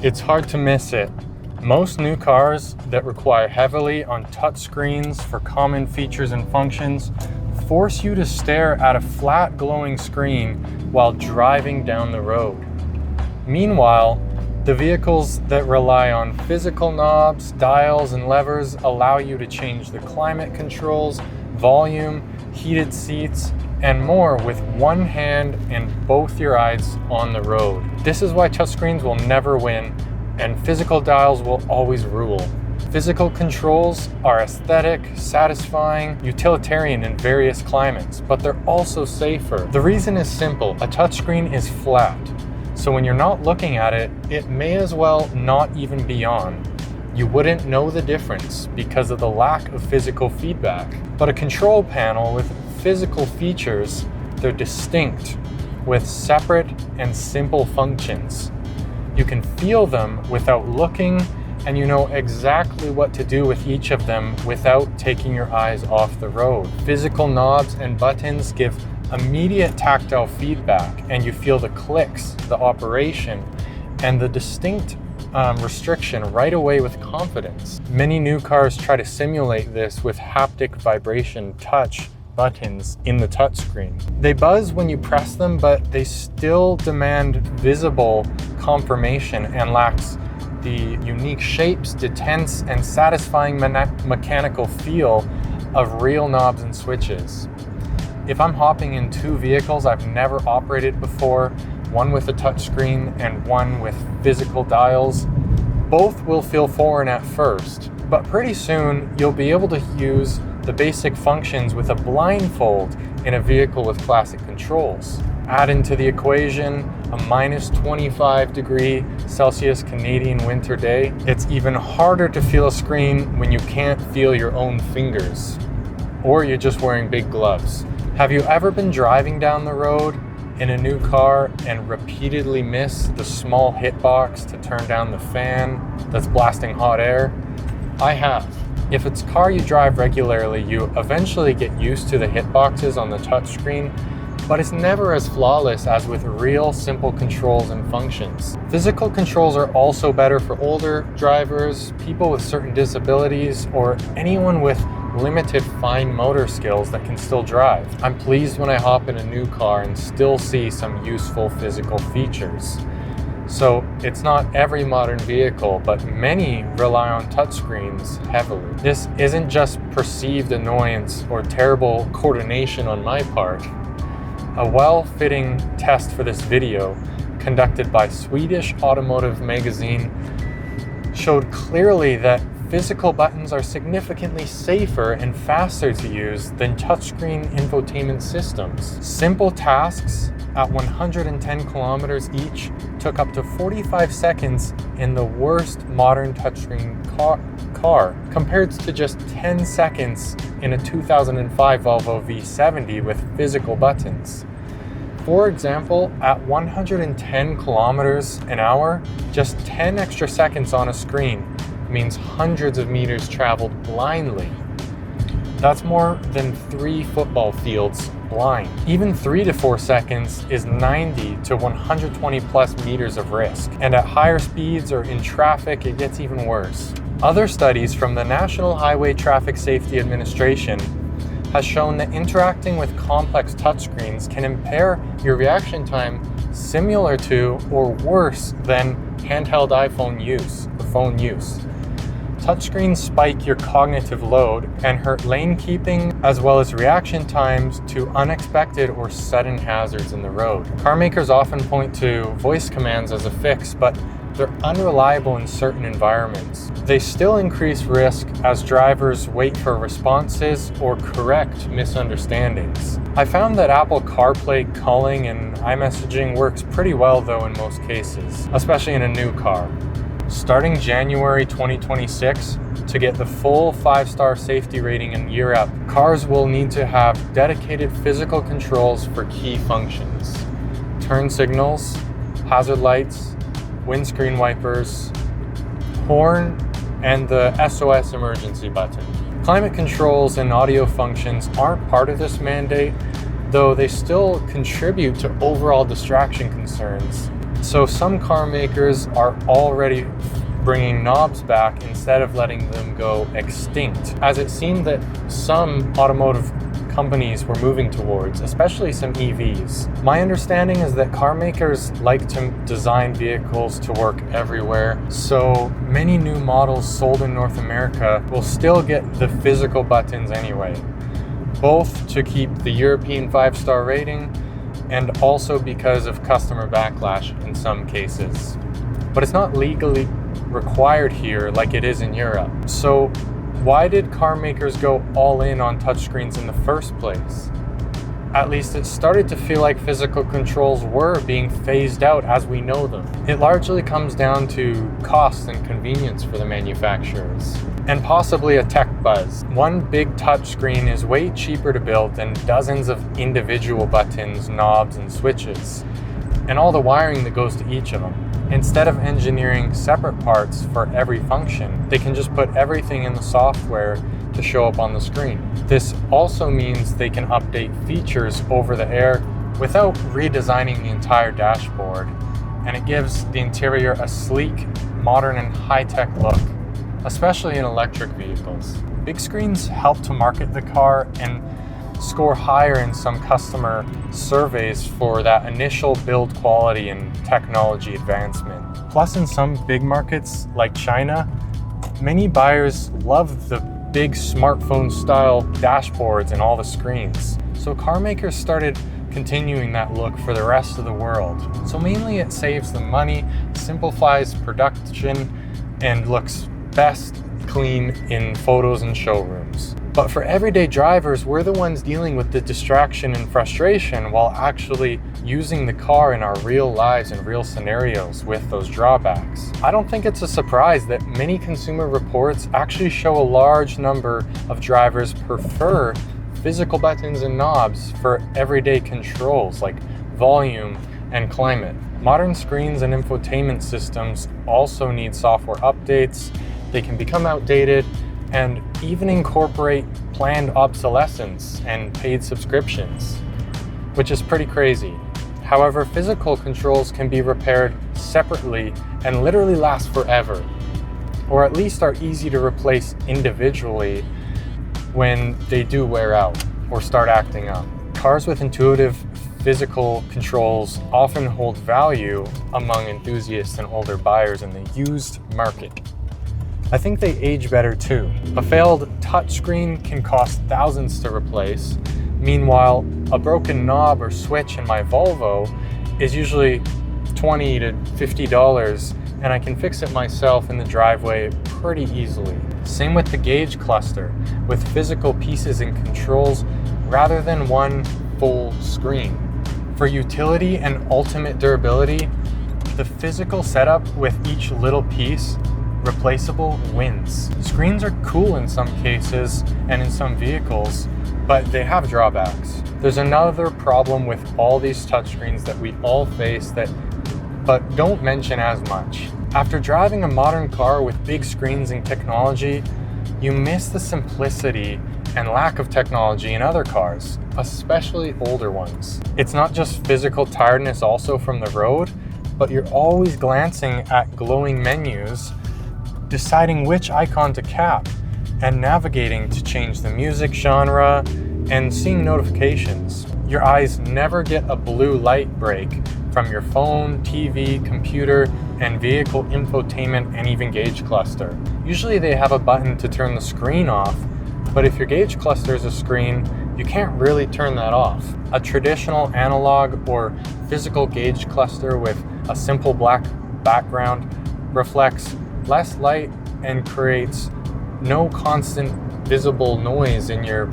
It's hard to miss it. Most new cars that require heavily on touchscreens for common features and functions force you to stare at a flat glowing screen while driving down the road. Meanwhile, the vehicles that rely on physical knobs, dials, and levers allow you to change the climate controls, volume, heated seats, and more with one hand and both your eyes on the road. This is why touchscreens will never win, and physical dials will always rule. Physical controls are aesthetic, satisfying, utilitarian in various climates, but they're also safer. The reason is simple. A touchscreen is flat, so when you're not looking at it, it may as well not even be on. You wouldn't know the difference because of the lack of physical feedback. But a control panel with physical features, they're distinct with separate and simple functions. You can feel them without looking, and you know exactly what to do with each of them without taking your eyes off the road. Physical knobs and buttons give immediate tactile feedback, and you feel the clicks, the operation, and the distinct restriction right away with confidence. Many new cars try to simulate this with haptic vibration touch buttons in the touchscreen. They buzz when you press them, but they still demand visible confirmation and lacks the unique shapes, tense, and satisfying mechanical feel of real knobs and switches. If I'm hopping in two vehicles I've never operated before, one with a touchscreen and one with physical dials, both will feel foreign at first, but pretty soon you'll be able to use the basic functions with a blindfold in a vehicle with classic controls. Add into the equation a minus 25 degree Celsius Canadian winter day. It's even harder to feel a screen when you can't feel your own fingers, or you're just wearing big gloves. Have you ever been driving down the road in a new car and repeatedly miss the small hitbox to turn down the fan that's blasting hot air? I have. If it's a car you drive regularly, you eventually get used to the hitboxes on the touchscreen, but it's never as flawless as with real simple controls and functions. Physical controls are also better for older drivers, people with certain disabilities, or anyone with limited fine motor skills that can still drive. I'm pleased when I hop in a new car and still see some useful physical features. So it's not every modern vehicle, but many rely on touchscreens heavily. This isn't just perceived annoyance or terrible coordination on my part. A well-fitting test for this video, conducted by Swedish Automotive magazine, showed clearly that physical buttons are significantly safer and faster to use than touchscreen infotainment systems. Simple tasks at 110 kilometers each took up to 45 seconds in the worst modern touchscreen car, compared to just 10 seconds in a 2005 Volvo V70 with physical buttons. For example, at 110 kilometers an hour, just 10 extra seconds on a screen means hundreds of meters traveled blindly. That's more than 3 football fields blind. Even 3 to 4 seconds is 90 to 120 plus meters of risk. And at higher speeds or in traffic, it gets even worse. Other studies from the National Highway Traffic Safety Administration has shown that interacting with complex touchscreens can impair your reaction time similar to or worse than handheld iPhone use or phone use. Touchscreens spike your cognitive load and hurt lane keeping as well as reaction times to unexpected or sudden hazards in the road. Car makers often point to voice commands as a fix, but they're unreliable in certain environments. They still increase risk as drivers wait for responses or correct misunderstandings. I found that Apple CarPlay calling and iMessaging works pretty well though in most cases, especially in a new car. Starting January 2026, to get the full 5-star safety rating in Europe, cars will need to have dedicated physical controls for key functions: turn signals, hazard lights, windscreen wipers, horn, and the SOS emergency button. Climate controls and audio functions aren't part of this mandate, though they still contribute to overall distraction concerns. So some car makers are already bringing knobs back instead of letting them go extinct, as it seemed that some automotive companies were moving towards, especially some EVs. My understanding is that car makers like to design vehicles to work everywhere, so many new models sold in North America will still get the physical buttons anyway, both to keep the European 5-star rating and also because of customer backlash in some cases. But it's not legally required here like it is in Europe. So why did car makers go all in on touchscreens in the first place? At least it started to feel like physical controls were being phased out as we know them. It largely comes down to cost and convenience for the manufacturers, and possibly a tech buzz. One big touchscreen is way cheaper to build than dozens of individual buttons, knobs, and switches, and all the wiring that goes to each of them. Instead of engineering separate parts for every function, they can just put everything in the software to show up on the screen. This also means they can update features over the air without redesigning the entire dashboard, and it gives the interior a sleek, modern, and high-tech look, especially in electric vehicles. Big screens help to market the car and score higher in some customer surveys for that initial build quality and technology advancement. Plus, in some big markets like China, many buyers love the big smartphone style dashboards and all the screens. So car makers started continuing that look for the rest of the world. So mainly it saves them money, simplifies production, and looks best clean in photos and showrooms. But for everyday drivers, we're the ones dealing with the distraction and frustration while actually using the car in our real lives and real scenarios with those drawbacks. I don't think it's a surprise that many consumer reports actually show a large number of drivers prefer physical buttons and knobs for everyday controls like volume and climate. Modern screens and infotainment systems also need software updates. They can become outdated and even incorporate planned obsolescence and paid subscriptions, which is pretty crazy. However, physical controls can be repaired separately and literally last forever, or at least are easy to replace individually when they do wear out or start acting up. Cars with intuitive physical controls often hold value among enthusiasts and older buyers in the used market. I think they age better too. A failed touchscreen can cost thousands to replace. Meanwhile, a broken knob or switch in my Volvo is usually $20 to $50, and I can fix it myself in the driveway pretty easily. Same with the gauge cluster, with physical pieces and controls rather than one full screen. For utility and ultimate durability, the physical setup with each little piece replaceable wins. Screens are cool in some cases and in some vehicles, but they have drawbacks. There's another problem with all these touchscreens that we all face but don't mention as much. After driving a modern car with big screens and technology, you miss the simplicity and lack of technology in other cars, especially older ones. It's not just physical tiredness also from the road, but you're always glancing at glowing menus, deciding which icon to tap, and navigating to change the music genre, and seeing notifications. Your eyes never get a blue light break from your phone, TV, computer, and vehicle infotainment and even gauge cluster. Usually they have a button to turn the screen off, but if your gauge cluster is a screen, you can't really turn that off. A traditional analog or physical gauge cluster with a simple black background reflects less light and creates no constant visible noise in your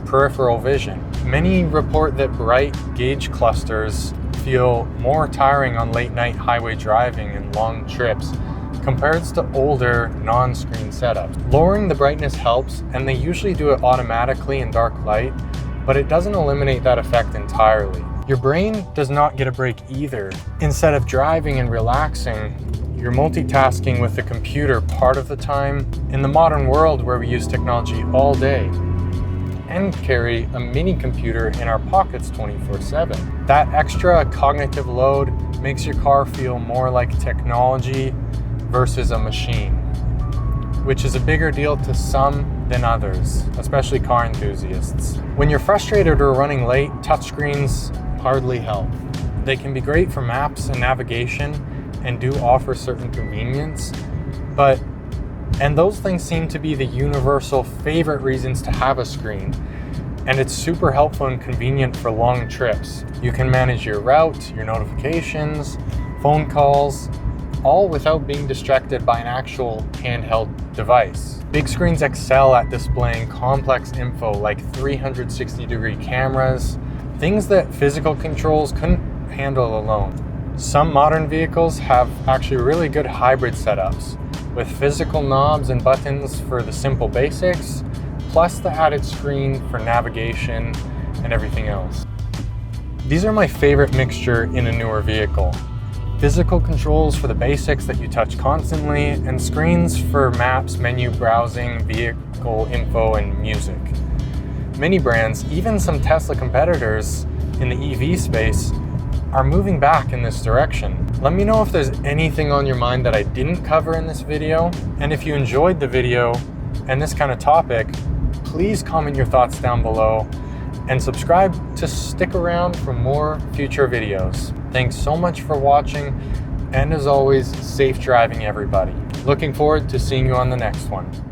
peripheral vision. Many report that bright gauge clusters feel more tiring on late night highway driving and long trips compared to older non-screen setups. Lowering the brightness helps, and they usually do it automatically in dark light, but it doesn't eliminate that effect entirely. Your brain does not get a break either. Instead of driving and relaxing, you're multitasking with the computer part of the time. In the modern world where we use technology all day and carry a mini computer in our pockets 24/7, that extra cognitive load makes your car feel more like technology versus a machine, which is a bigger deal to some than others, especially car enthusiasts. When you're frustrated or running late, touchscreens hardly help. They can be great for maps and navigation and do offer certain convenience, and those things seem to be the universal favorite reasons to have a screen. And it's super helpful and convenient for long trips. You can manage your route, your notifications, phone calls, all without being distracted by an actual handheld device. Big screens excel at displaying complex info like 360-degree cameras, things that physical controls couldn't handle alone. Some modern vehicles have actually really good hybrid setups with physical knobs and buttons for the simple basics, plus the added screen for navigation and everything else. These are my favorite mixture in a newer vehicle. Physical controls for the basics that you touch constantly, and screens for maps, menu browsing, vehicle info, and music. Many brands, even some Tesla competitors in the EV space, are moving back in this direction. Let me know if there's anything on your mind that I didn't cover in this video, and if you enjoyed the video and this kind of topic, please comment your thoughts down below and subscribe to stick around for more future videos. Thanks so much for watching, and as always, safe driving everybody. Looking forward to seeing you on the next one.